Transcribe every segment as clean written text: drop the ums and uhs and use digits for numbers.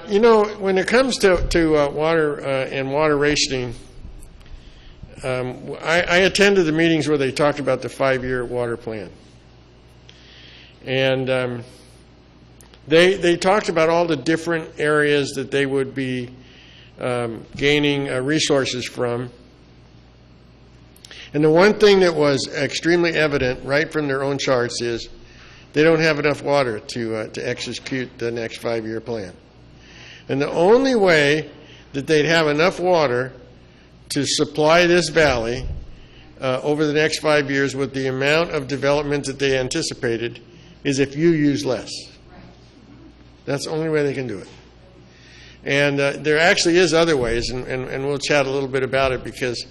you know, when it comes to water and water rationing, I attended the meetings where they talked about the 5-year water plan. And they talked about all the different areas that they would be gaining resources from. And the one thing that was extremely evident right from their own charts is they don't have enough water to execute the next 5-year plan. And the only way that they'd have enough water to supply this valley over the next 5 years with the amount of development that they anticipated is if you use less. That's the only way they can do it. And there actually is other ways, and we'll chat a little bit about it, because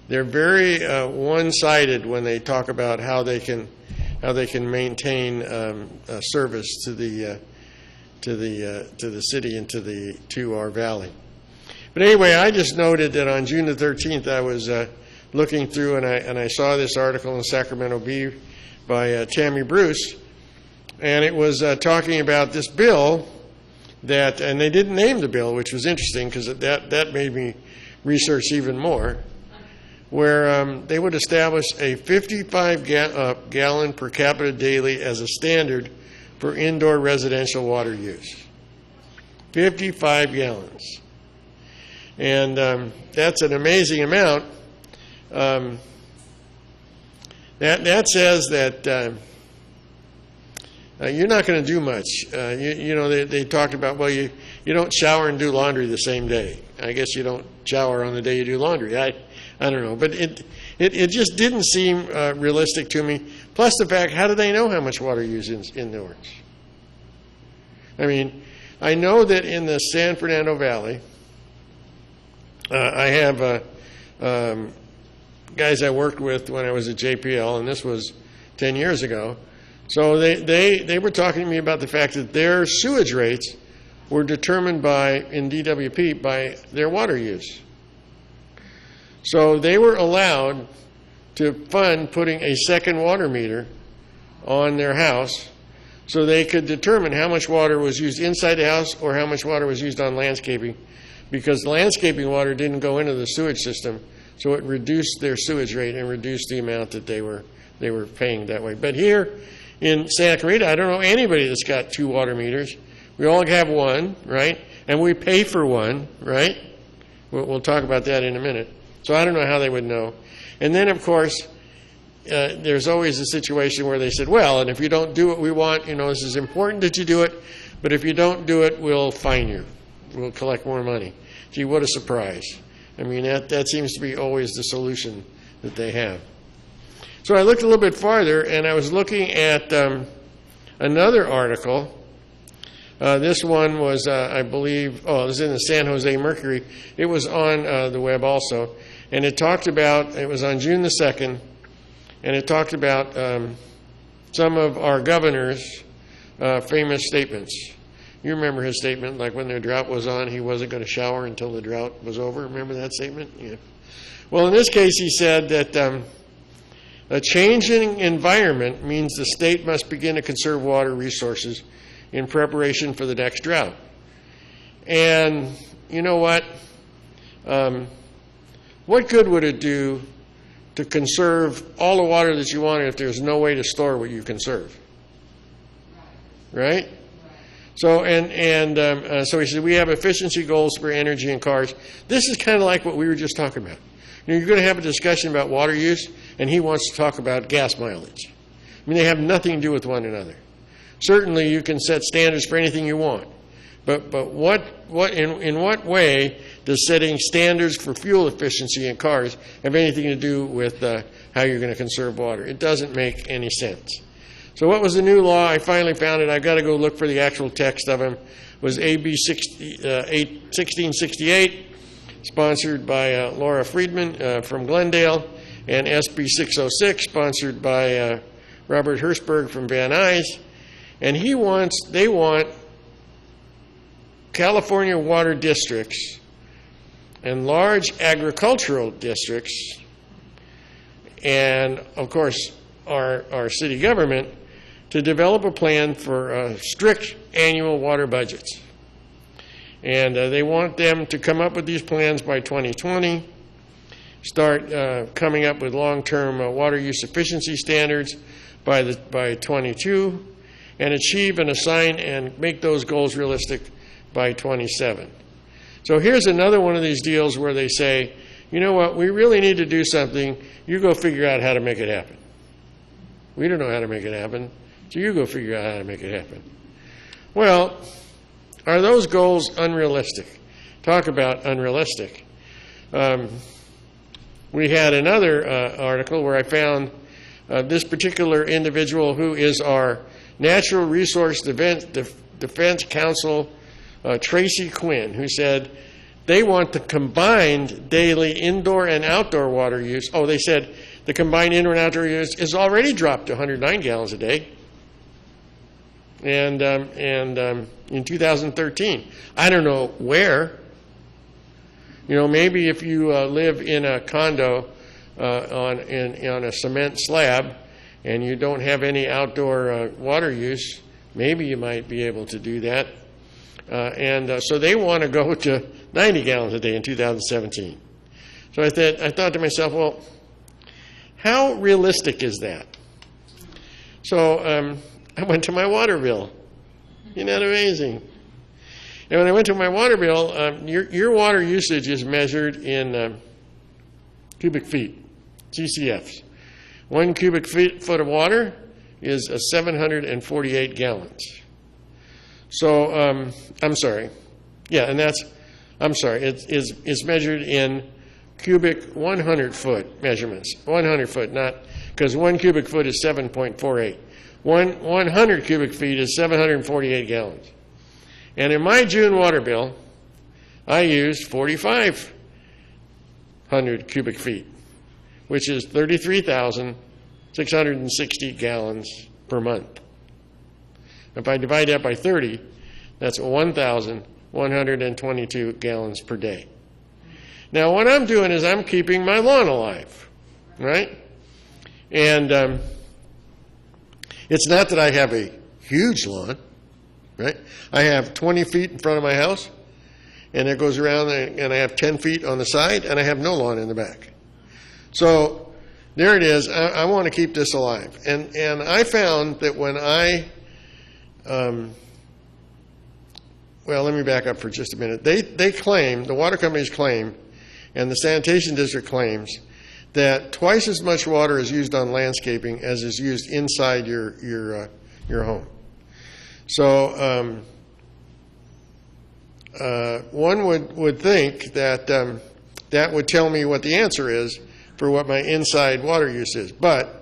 they're very one-sided when they talk about how they can maintain service to the city and to our valley. But anyway, I just noted that on June the 13th, I was looking through and I saw this article in Sacramento Bee by Tammy Bruce, and it was talking about this bill that, and they didn't name the bill, which was interesting because that made me research even more, where they would establish a 55-gallon per capita daily as a standard for indoor residential water use. 55 gallons. And that's an amazing amount. That says that you're not going to do much. You know, they talked about, well, you don't shower and do laundry the same day. I guess you don't shower on the day you do laundry. I don't know. But it just didn't seem realistic to me. Plus the fact, how do they know how much water you use indoors? I mean, I know that in the San Fernando Valley, I have guys I worked with when I was at JPL, and this was 10 years ago. So they were talking to me about the fact that their sewage rates were determined in DWP by their water use. So they were allowed to fund putting a second water meter on their house so they could determine how much water was used inside the house or how much water was used on landscaping, because the landscaping water didn't go into the sewage system, so it reduced their sewage rate and reduced the amount that they were paying that way. But here in Santa Clarita, I don't know anybody that's got 2 water meters. We all have one, right? And we pay for one, right? We'll talk about that in a minute. So I don't know how they would know. And then, of course, there's always a situation where they said, well, and if you don't do what we want, you know, this is important that you do it, but if you don't do it, we'll fine you. We'll collect more money. Gee, what a surprise. I mean, that seems to be always the solution that they have. So I looked a little bit farther, and I was looking at another article. This one was, I believe, it was in the San Jose Mercury. It was on the web also. And it talked about, it was on June the 2nd, and it talked about some of our governor's famous statements. You remember his statement, like when the drought was on, he wasn't going to shower until the drought was over. Remember that statement? Yeah. Well, in this case, he said that a changing environment means the state must begin to conserve water resources in preparation for the next drought. And you know what? What good would it do to conserve all the water that you want if there's no way to store what you conserve? Right? So so he said, we have efficiency goals for energy and cars. This is kind of like what we were just talking about. You know, you're going to have a discussion about water use, and he wants to talk about gas mileage. I mean, they have nothing to do with one another. Certainly, you can set standards for anything you want, but in what way does setting standards for fuel efficiency in cars have anything to do with how you're going to conserve water? It doesn't make any sense. So what was the new law? I finally found it. I've got to go look for the actual text of them. It was AB 1668, sponsored by Laura Ferdman from Glendale, and SB 606, sponsored by Robert Hirschberg from Van Nuys. And they want California water districts and large agricultural districts, and of course our city government, to develop a plan for strict annual water budgets. And they want them to come up with these plans by 2020, start coming up with long-term water use efficiency standards by 22, and achieve and assign and make those goals realistic by 27. So here's another one of these deals where they say, you know what, we really need to do something. You go figure out how to make it happen. We don't know how to make it happen, so you go figure out how to make it happen. Well, are those goals unrealistic? Talk about unrealistic. We had another article where I found this particular individual who is our Natural Resource Defense Council, Tracy Quinn, who said they want the combined daily indoor and outdoor water use. Oh, they said the combined indoor and outdoor use is already dropped to 109 gallons a day. And in 2013, I don't know where. You know, maybe if you live in a condo on a cement slab and you don't have any outdoor water use, maybe you might be able to do that. So they want to go to 90 gallons a day in 2017. So I thought to myself, well, how realistic is that? So I went to my water bill. Isn't that amazing? And when I went to my water bill, your water usage is measured in cubic feet, CCFs. 1 cubic foot of water is 748 gallons. So, I'm sorry. Yeah, and it's measured in cubic 100-foot measurements. 100 foot, not, because 1 cubic foot is 7.48. 100 cubic feet is 748 gallons. And in my June water bill, I used 4,500 cubic feet, which is 33,660 gallons per month. If I divide that by 30, that's 1,122 gallons per day. Now, what I'm doing is I'm keeping my lawn alive, right? And it's not that I have a huge lawn, right? I have 20 feet in front of my house, and it goes around, and I have 10 feet on the side, and I have no lawn in the back. So there it is. I want to keep this alive. And I found that when well, let me back up for just a minute. They claim, the water companies claim, and the sanitation district claims, that twice as much water is used on landscaping as is used inside your home. So one would think that that would tell me what the answer is for what my inside water use is. But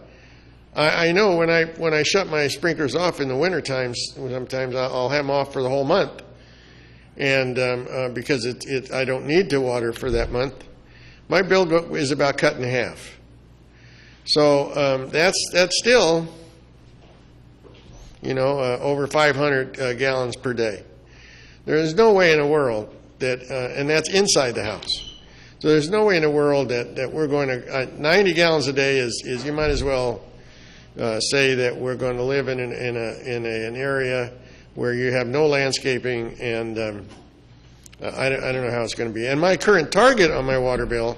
I know when I shut my sprinklers off in the winter times, sometimes I'll have them off for the whole month, and because I don't need to water for that month. My bill is about cut in half. So that's still, you know, over 500 gallons per day. There is no way in the world that, and that's inside the house. So there's no way in the world that we're going to, 90 gallons a day is you might as well say that we're going to live in an area where you have no landscaping, and I don't know how it's going to be. And my current target on my water bill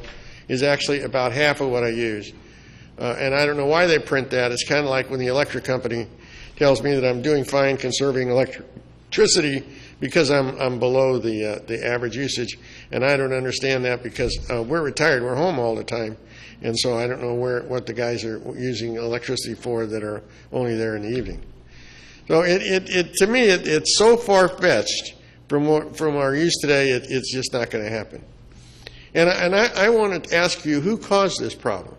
is actually about half of what I use. And I don't know why they print that. It's kind of like when the electric company tells me that I'm doing fine conserving electricity because I'm below the average usage. And I don't understand that because we're retired. We're home all the time. And so I don't know what the guys are using electricity for that are only there in the evening. So to me, it's so far-fetched from our use today, it's just not going to happen. And I want to ask you, who caused this problem?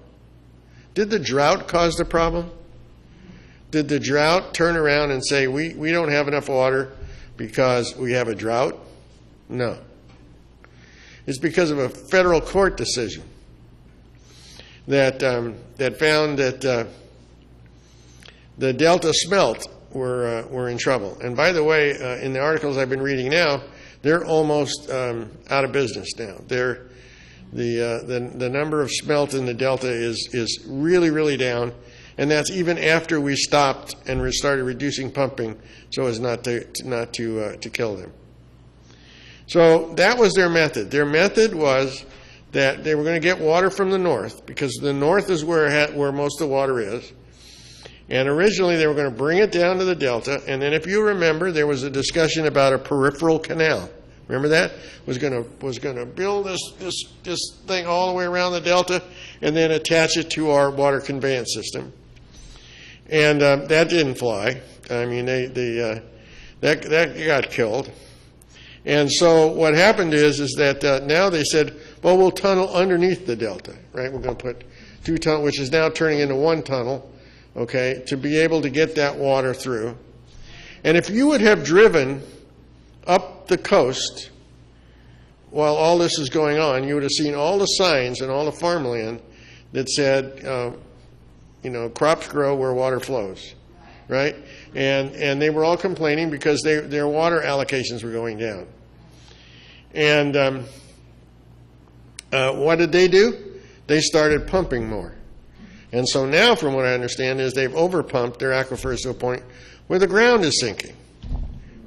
Did the drought cause the problem? Did the drought turn around and say, we don't have enough water because we have a drought? No. It's because of a federal court decision that found that the Delta smelt were in trouble. And by the way, in the articles I've been reading now, they're almost out of business now. The number of smelt in the Delta is really, really down, and that's even after we stopped and started reducing pumping so as not to kill them. So that was their method. Their method was that they were going to get water from the north, because the north is where most of the water is. And originally they were going to bring it down to the delta, and then if you remember, there was a discussion about a peripheral canal. Remember that? Was going to build this thing all the way around the delta and then attach it to our water conveyance system. And that didn't fly. I mean, that got killed. And so what happened is that now they said, well, we'll tunnel underneath the delta, right? We're going to put 2 tunnels, which is now turning into 1 tunnel, okay, to be able to get that water through. And if you would have driven up the coast while all this is going on, you would have seen all the signs and all the farmland that said, crops grow where water flows, right? And they were all complaining because their water allocations were going down. And what did they do? They started pumping more. And so now, from what I understand, is they've overpumped their aquifers to a point where the ground is sinking.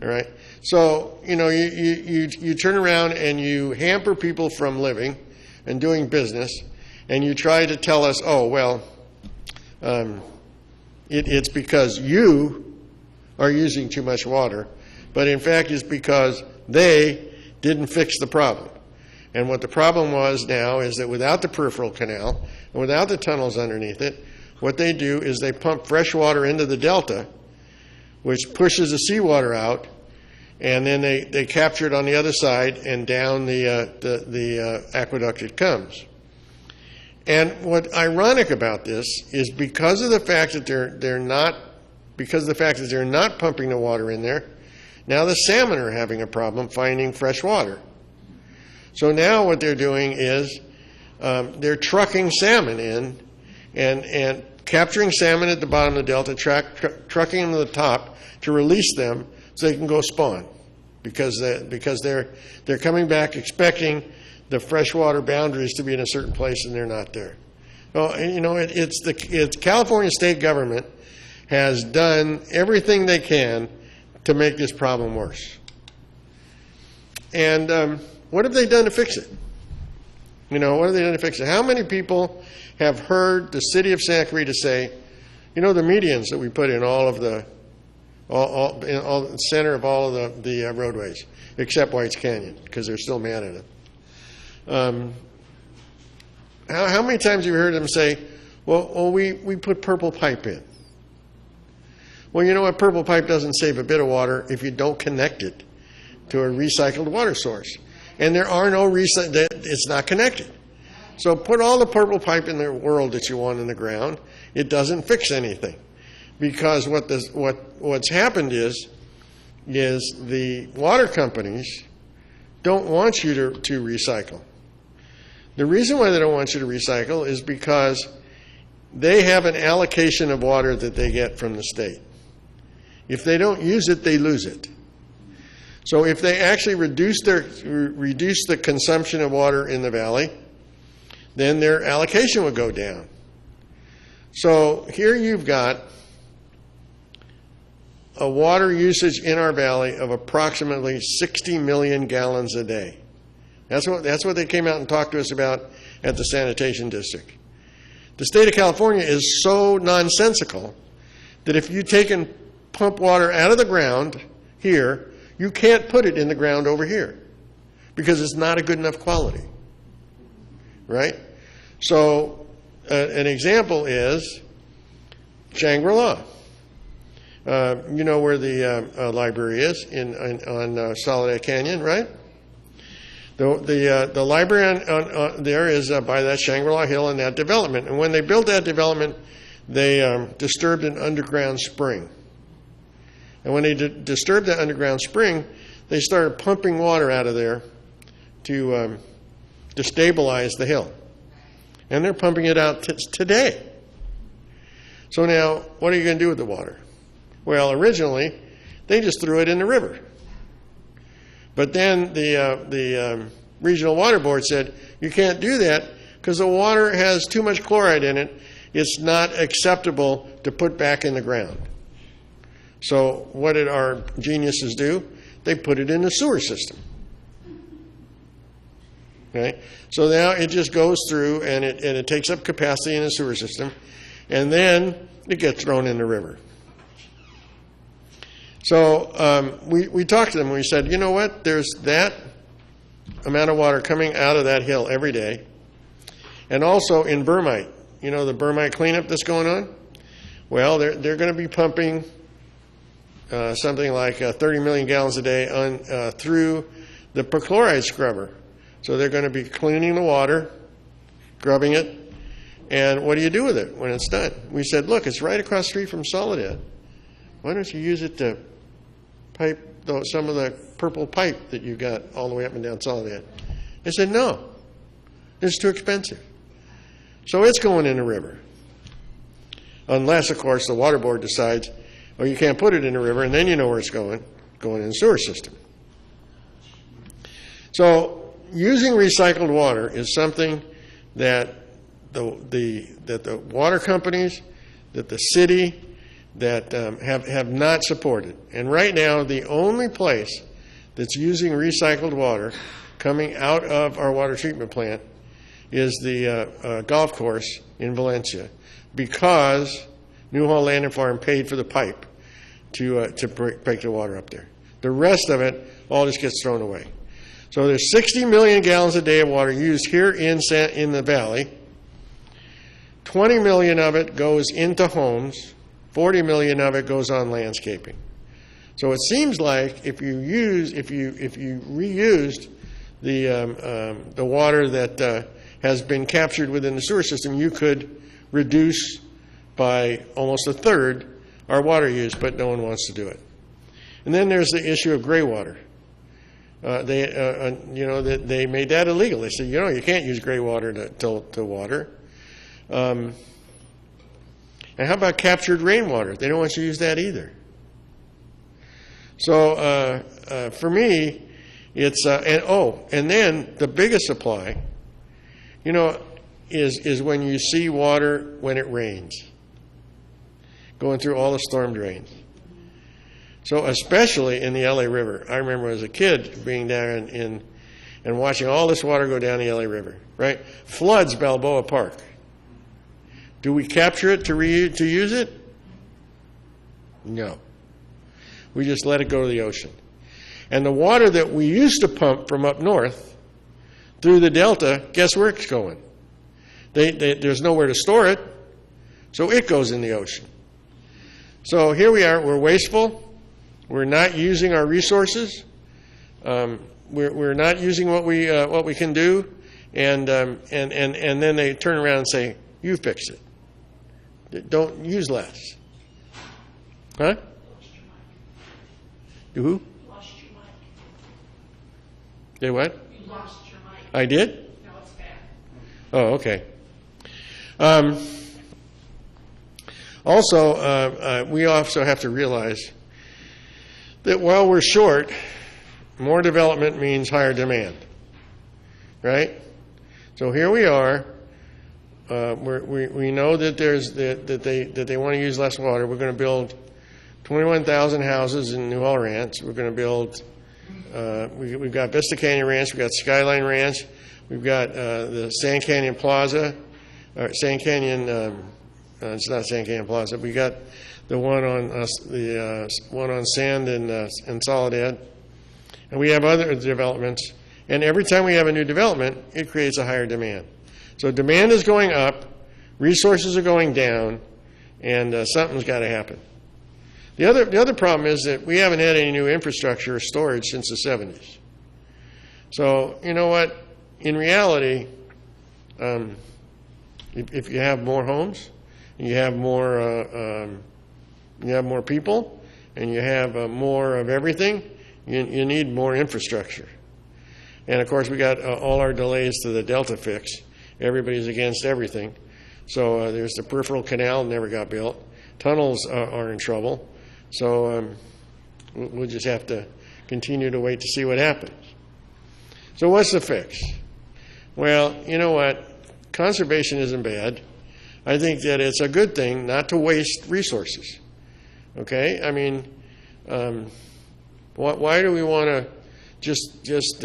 All right? So, you turn around and you hamper people from living and doing business, and you try to tell us, oh, well, it's because you are using too much water, but in fact it's because they didn't fix the problem. And what the problem was now is that without the peripheral canal and without the tunnels underneath it, what they do is they pump fresh water into the delta, which pushes the seawater out, and then they capture it on the other side, and down the aqueduct it comes. And what's ironic about this is because of the fact that they're not pumping the water in there, now the salmon are having a problem finding fresh water. So now what they're doing is they're trucking salmon in and capturing salmon at the bottom of the delta, trucking them to the top to release them so they can go spawn, because they're coming back expecting the freshwater boundaries to be in a certain place, and they're not there. Well, it's California state government has done everything they can to make this problem worse. And what have they done to fix it? What have they done to fix it? How many people have heard the city of Santa Clarita say, the medians that we put in all the center of all of the roadways, except White's Canyon, because they're still mad at it. How many times have you heard them say, well, we put purple pipe in? Well, you know what? Purple pipe doesn't save a bit of water if you don't connect it to a recycled water source. And there are no it's not connected. So put all the purple pipe in the world that you want in the ground. It doesn't fix anything. Because what's happened is the water companies don't want you to recycle. The reason why they don't want you to recycle is because they have an allocation of water that they get from the state. If they don't use it, they lose it. So if they actually reduce the consumption of water in the valley, then their allocation would go down. So here you've got a water usage in our valley of approximately 60 million gallons a day. That's what they came out and talked to us about at the sanitation district. The state of California is so nonsensical that if you take and pump water out of the ground here, you can't put it in the ground over here because it's not a good enough quality, right? So an example is Shangri-La. You know where the library is on Soledad Canyon, right? The library there is by that Shangri-La Hill and that development. And when they built that development, they disturbed an underground spring. And when they disturbed that underground spring, they started pumping water out of there to stabilize the hill. And they're pumping it out today. So now, what are you going to do with the water? Well, originally, they just threw it in the river. But then the regional water board said, you can't do that because the water has too much chloride in it. It's not acceptable to put back in the ground. So what did our geniuses do? They put it in the sewer system. Okay? So now it just goes through and it takes up capacity in the sewer system, and then it gets thrown in the river. So we talked to them and we said, you know what, there's that amount of water coming out of that hill every day. And also in Bermite, you know the Bermite cleanup that's going on? Well, they're going to be pumping something like 30 million gallons a day through the perchloride scrubber. So they're going to be cleaning the water, scrubbing it, and what do you do with it when it's done? We said, look, it's right across the street from Soledad. Why don't you use it to pipe some of the purple pipe that you got all the way up and down Soledad? They said, no, it's too expensive. So it's going in the river. Unless, of course, the water board decides, well, you can't put it in the river, and then you know where it's going in the sewer system. So using recycled water is something that the water companies, that the city, that have not supported. And right now, the only place that's using recycled water coming out of our water treatment plant is the golf course in Valencia, because Newhall Land and Farm paid for the pipe to break the water up there. The rest of it all just gets thrown away. So there's 60 million gallons a day of water used here in the valley. 20 million of it goes into homes. 40 million of it goes on landscaping. So it seems like if you reused the water that has been captured within the sewer system, you could reduce by almost a third our water use, but no one wants to do it. And then there's the issue of gray water. They made that illegal. They said, you can't use gray water to water. And how about captured rainwater? They don't want you to use that either. So for me, it's and then the biggest supply, is when you see water when it rains, going through all the storm drains. So especially in the LA River. I remember as a kid being down and watching all this water go down the LA River, right? Floods Balboa Park. Do we capture it to use it? No. We just let it go to the ocean. And the water that we used to pump from up north through the Delta, guess where it's going? There's nowhere to store it, so it goes in the ocean. So here we are, we're wasteful, we're not using our resources, we're not using what we can do, and then they turn around and say, you fix it. Don't use less. Huh? You who? Lost your mic. Did what? You lost your mic. I did? No, it's back. Oh, okay. We also have to realize that while we're short, more development means higher demand, right? So here we are. We know that they want to use less water. We're going to build 21,000 houses in New Orleans Ranch. We're going to build. We've got Vista Canyon Ranch. We've got Skyline Ranch. We've got the Sand Canyon Plaza. Sand Canyon. It's not Sand Canyon Plaza. We got the one on Sand in Soledad, and we have other developments. And every time we have a new development, it creates a higher demand. So demand is going up, resources are going down, and something's got to happen. The other problem is that we haven't had any new infrastructure or storage since the 70s. So you know what? In reality, if you have more homes, and you have more people, and you have more of everything, you need more infrastructure. And of course, we got all our delays to the Delta fix. Everybody's against everything. So there's the peripheral canal, never got built. Tunnels are in trouble. So we'll just have to continue to wait to see what happens. So what's the fix? Well, you know what? Conservation isn't bad. I think that it's a good thing not to waste resources. Okay? I mean, why do we want to just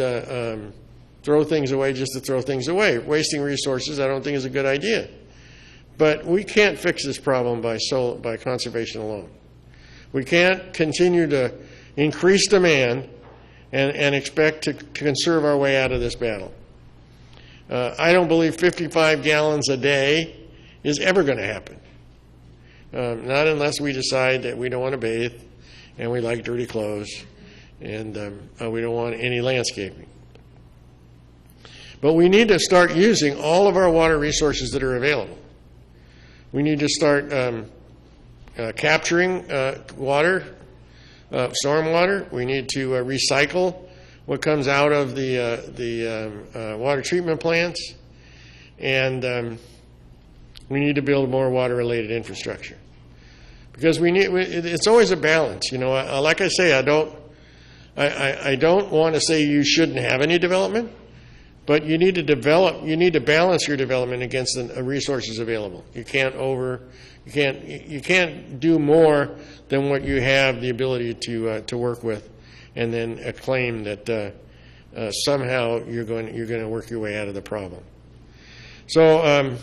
throw things away just to throw things away. Wasting resources, I don't think, is a good idea. But we can't fix this problem by conservation alone. We can't continue to increase demand and expect to conserve our way out of this battle. I don't believe 55 gallons a day is ever going to happen. Not unless we decide that we don't want to bathe and we like dirty clothes and we don't want any landscaping. But we need to start using all of our water resources that are available. We need to start capturing water, storm water. We need to recycle what comes out of the water treatment plants. And we need to build more water-related infrastructure. Because it's always a balance. You know, like I say, I don't want to say you shouldn't have any development, but you need to balance your development against the resources available. You can't do more than what you have the ability to work with, and then claim that somehow you're going to work your way out of the problem. So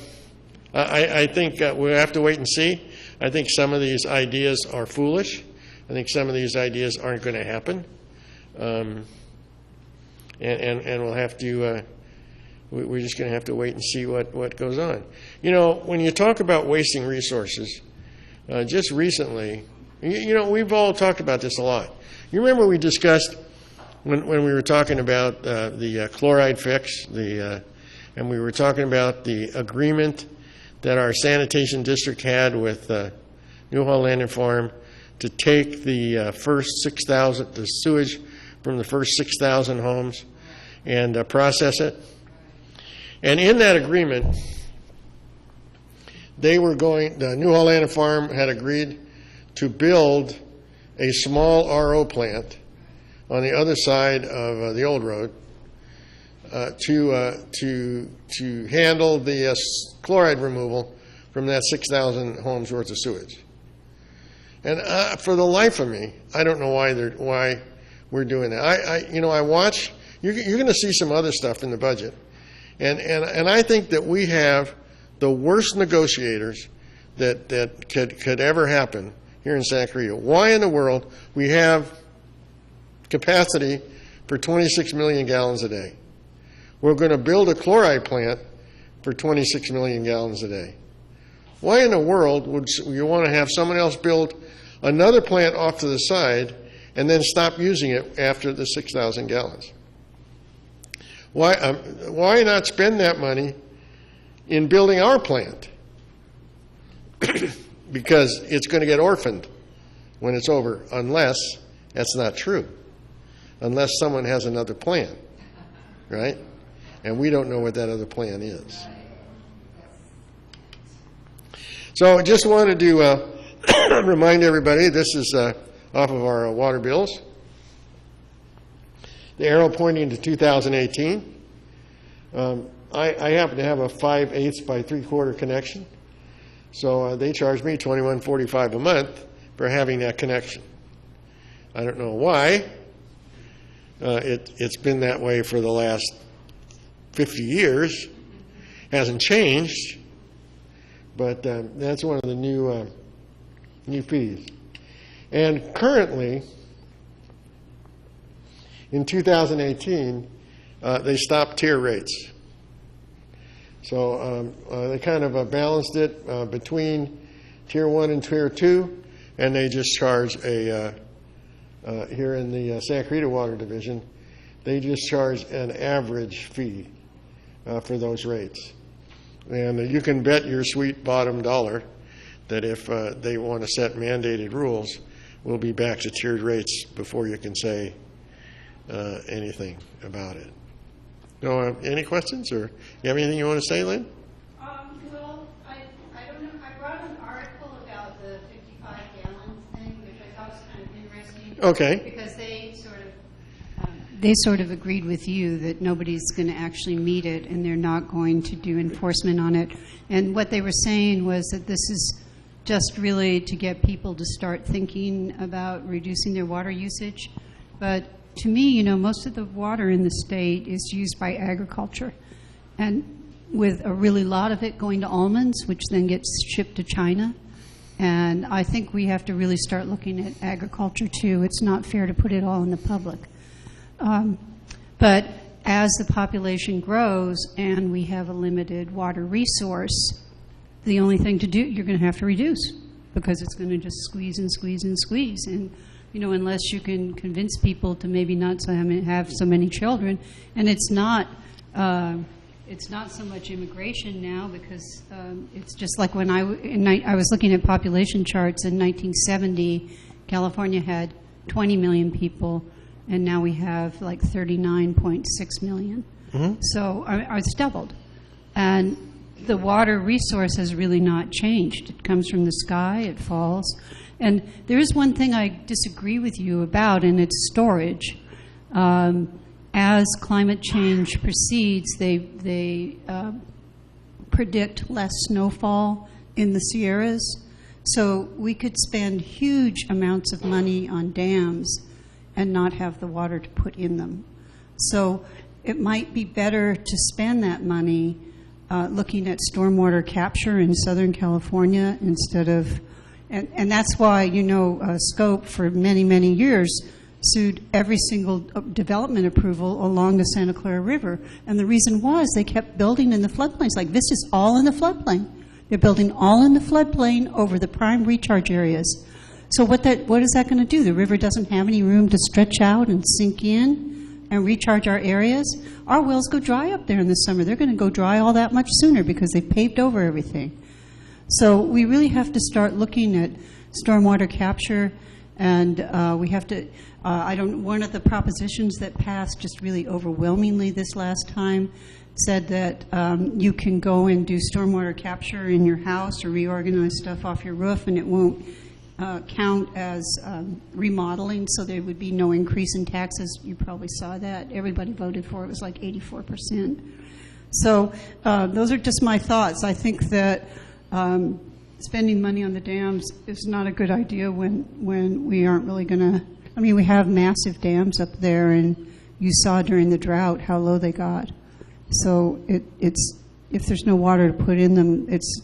I think we'll have to wait and see. I think some of these ideas are foolish. I think some of these ideas aren't going to happen. And we'll have to, we're just going to have to wait and see what goes on. You know, when you talk about wasting resources, just recently, you know, we've all talked about this a lot. You remember we discussed when we were talking about the chloride fix, and we were talking about the agreement that our sanitation district had with New Hall Land and Farm to take the first 6,000, the sewage from the first 6,000 homes and process it. And in that agreement, the New Hall Land and Farm had agreed to build a small RO plant on the other side of the old road to handle the chloride removal from that 6,000 homes worth of sewage. And for the life of me, I don't know why we're doing that. I watch. You're going to see some other stuff in the budget, and I think that we have the worst negotiators that could ever happen here in Santa Clarita. Why in the world we have capacity for 26 million gallons a day? We're going to build a chloride plant for 26 million gallons a day. Why in the world would you want to have someone else build another plant off to the side and then stop using it after the 6,000 gallons? Why not spend that money in building our plant? Because it's going to get orphaned when it's over, unless that's not true. Unless someone has another plan, right? And we don't know what that other plan is. So I just wanted to remind everybody, this is off of our water bills. The arrow pointing to 2018. I happen to have a 5/8 by 3/4 connection. So they charge me $21.45 a month for having that connection. I don't know why. It's been that way for the last 50 years. Hasn't changed. But that's one of the new fees. And currently, in 2018, they stopped tier rates. So they kind of balanced it between Tier 1 and Tier 2, and they just charge here in the Santa Clarita Water Division, they just charge an average fee for those rates. And you can bet your sweet bottom dollar that if they want to set mandated rules, we'll be back to tiered rates before you can say anything about it. No, any questions, or you have anything you want to say, Lynn? Well, I don't know. I brought an article about the 55 gallons thing, which I thought was kind of interesting. Okay. Because they sort of agreed with you that nobody's going to actually meet it, and they're not going to do enforcement on it. And what they were saying was that this is just really to get people to start thinking about reducing their water usage. But to me, you know, most of the water in the state is used by agriculture. And with a really lot of it going to almonds, which then gets shipped to China. And I think we have to really start looking at agriculture too. It's not fair to put it all in the public. But as the population grows and we have a limited water resource, the only thing to do, you're going to have to reduce, because it's going to just squeeze and squeeze and squeeze. And, you know, unless you can convince people to maybe not have so many children, and it's not so much immigration now, because it's just like when I was looking at population charts in 1970, California had 20 million people, and now we have like 39.6 million. Mm-hmm. So it's doubled. And the water resource has really not changed. It comes from the sky, it falls. And there is one thing I disagree with you about, and it's storage. As climate change proceeds, they predict less snowfall in the Sierras. So we could spend huge amounts of money on dams and not have the water to put in them. So it might be better to spend that money looking at stormwater capture in Southern California instead of, and that's why, you know, Scope for many, many years sued every single development approval along the Santa Clara River. And the reason was they kept building in the floodplains. Like, this is all in the floodplain. They're building all in the floodplain over the prime recharge areas. So what is that going to do? The river doesn't have any room to stretch out and sink in and recharge our areas. Our wells go dry up there in the summer. They're going to go dry all that much sooner because they've paved over everything. So we really have to start looking at stormwater capture, and we have to, one of the propositions that passed just really overwhelmingly this last time said that you can go and do stormwater capture in your house or reorganize stuff off your roof, and it won't count as remodeling, so there would be no increase in taxes. You probably saw that. Everybody voted for it. It was like 84%. So those are just my thoughts. I think that spending money on the dams is not a good idea when we aren't really going to. I mean, we have massive dams up there, and you saw during the drought how low they got. So it's if there's no water to put in them, it's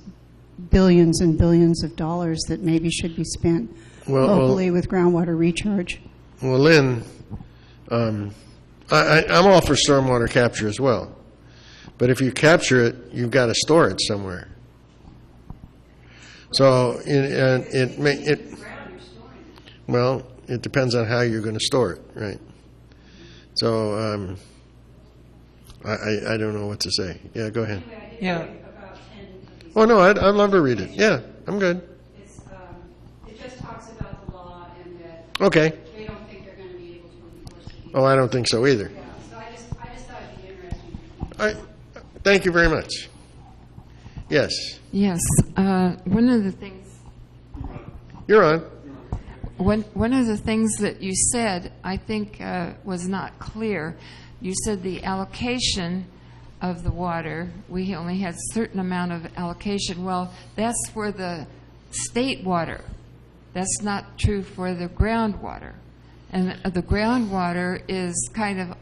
billions and billions of dollars that maybe should be spent locally with groundwater recharge. Well, Lynn, I'm all for stormwater capture as well. But if you capture it, you've got to store it somewhere. So well, it depends on how you're going to store it, right? So I don't know what to say. Yeah, go ahead. Yeah. Oh, no, I'd love to read it. Yeah, I'm good. It just talks about the law and that Okay. they don't think they're going to be able to enforce it. Oh, I don't think so either. Yeah, so I just thought it'd be interesting. All right. Thank you very much. Yes. Yes. One of the things. You're on. One of the things that you said, I think, was not clear. You said the allocation of the water, we only had a certain amount of allocation. Well, that's for the state water. That's not true for the groundwater. And the groundwater is kind of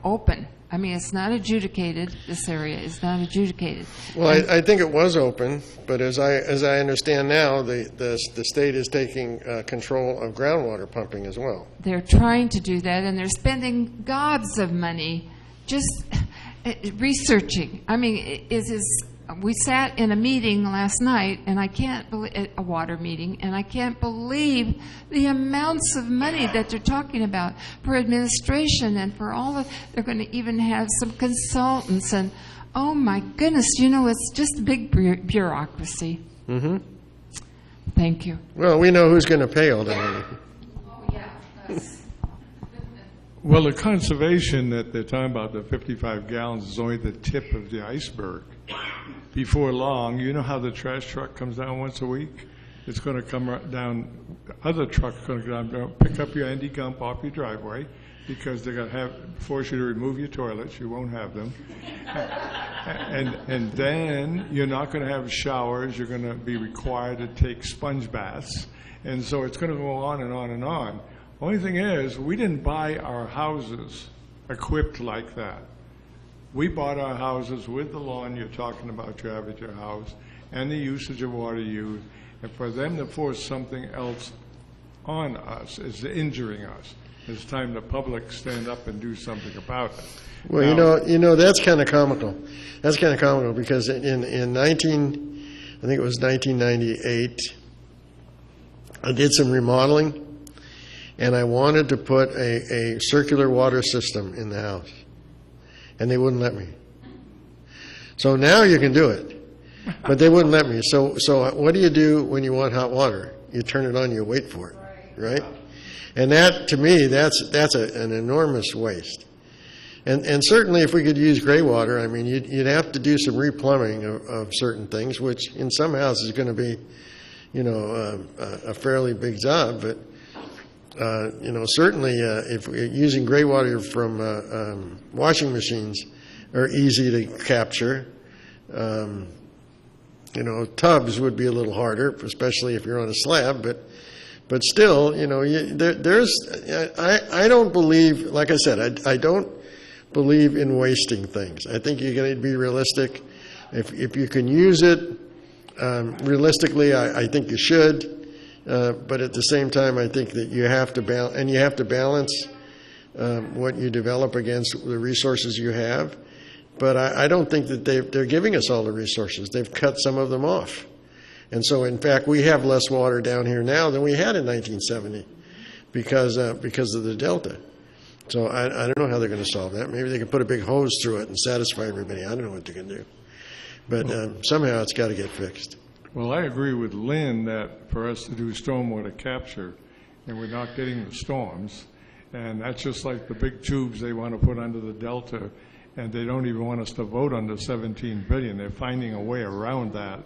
open. I mean, it's not adjudicated. This area is not adjudicated. Well, I think it was open, but as I understand now, the state is taking control of groundwater pumping as well. They're trying to do that, and they're spending gobs of money just researching. I mean, we sat in a meeting last night, and I can't believe, a water meeting, and I can't believe the amounts of money that they're talking about for administration and for all of, they're going to even have some consultants, and oh my goodness, you know, it's just a big bureaucracy. Mm-hmm. Thank you. Well, we know who's going to pay all that money. Oh, yeah. Well, the conservation that they're talking about, the 55 gallons, is only the tip of the iceberg. Before long, you know how the trash truck comes down once a week? It's going to come down, other trucks are going to come down, pick up your empty gump off your driveway, because they're going to force you to remove your toilets. You won't have them. And then you're not going to have showers. You're going to be required to take sponge baths. And so it's going to go on and on and on. Only thing is, we didn't buy our houses equipped like that. We bought our houses with the lawn you're talking about you have at your house and the usage of water used, and for them to force something else on us is injuring us. It's time the public stand up and do something about it. Well, Now, that's kind of comical. That's kind of comical because I think it was 1998, I did some remodeling, and I wanted to put a circular water system in the house, and they wouldn't let me. So now you can do it, but they wouldn't let me. So what do you do when you want hot water? You turn it on, you wait for it, right? And that, to me, that's an enormous waste. And certainly if we could use gray water, I mean, you'd have to do some replumbing of certain things, which in some houses is going to be, a fairly big job. But, certainly if we're using gray water from washing machines are easy to capture. Tubs would be a little harder, especially if you're on a slab, but still, I don't believe, like I said, I don't believe in wasting things. I think you're going to be realistic. If you can use it realistically, I think you should. But at the same time, I think that you have to balance what you develop against the resources you have. But I don't think that they're giving us all the resources. They've cut some of them off. And so, in fact, we have less water down here now than we had in 1970 because of the delta. So I don't know how they're going to solve that. Maybe they can put a big hose through it and satisfy everybody. I don't know what they can do. But somehow it's got to get fixed. well, I agree with Lynn that for us to do stormwater capture, and we're not getting the storms, and that's just like the big tubes they want to put under the delta, and they don't even want us to vote on the 17 billion. They're finding a way around that.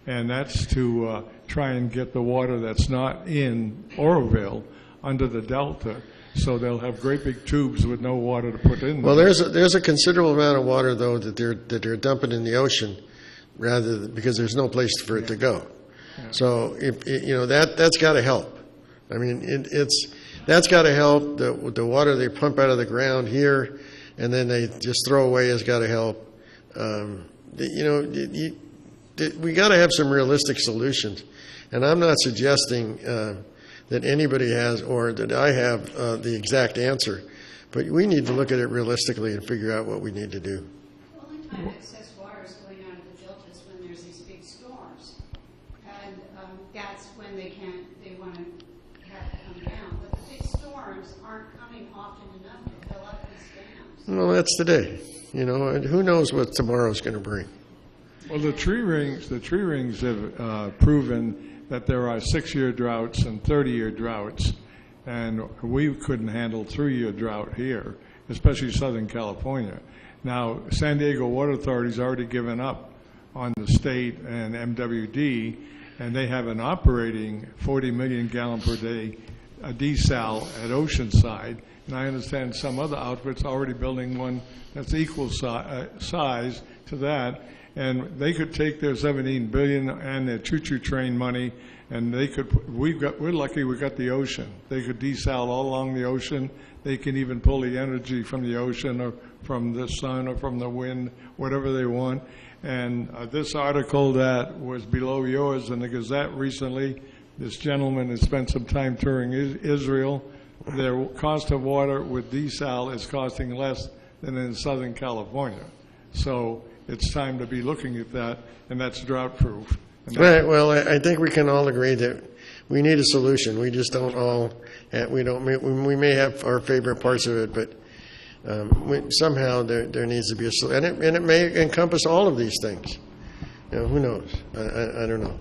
And that's to try and get the water that's not in Oroville under the delta, so they'll have great big tubes with no water to put in there. Well, there's a considerable amount of water though that they're dumping in the ocean, because there's no place for it to go. Yeah. So if that's got to help. I mean, that's got to help. The water they pump out of the ground here, and then they just throw away has got to help. We got to have some realistic solutions, and I'm not suggesting that anybody has or that I have the exact answer, but we need to look at it realistically and figure out what we need to do. The only time excess water is going out of the delta is when there's these big storms, and that's when they want to have it come down. But the big storms aren't coming often enough to fill up these dams. Well, that's today. And who knows what tomorrow's going to bring. Well, the tree rings have proven that there are 6-year droughts and 30-year droughts, and we couldn't handle 3-year drought here, especially Southern California. Now, San Diego Water Authority's already given up on the state and MWD, and they have an operating 40 million gallon per day desal at Oceanside, and I understand some other outfits already building one that's equal size to that. And they could take their $17 billion and their choo-choo train money, and they could. We're lucky we got the ocean. They could desal all along the ocean. They can even pull the energy from the ocean or from the sun or from the wind, whatever they want. And this article that was below yours in the Gazette recently, this gentleman has spent some time touring Israel. Their cost of water with desal is costing less than in Southern California. So it's time to be looking at that, and that's drought-proof. Right. Well, I think we can all agree that we need a solution. We just don't all. We may have our favorite parts of it, but somehow there needs to be a solution, and it may encompass all of these things. Who knows? I don't know.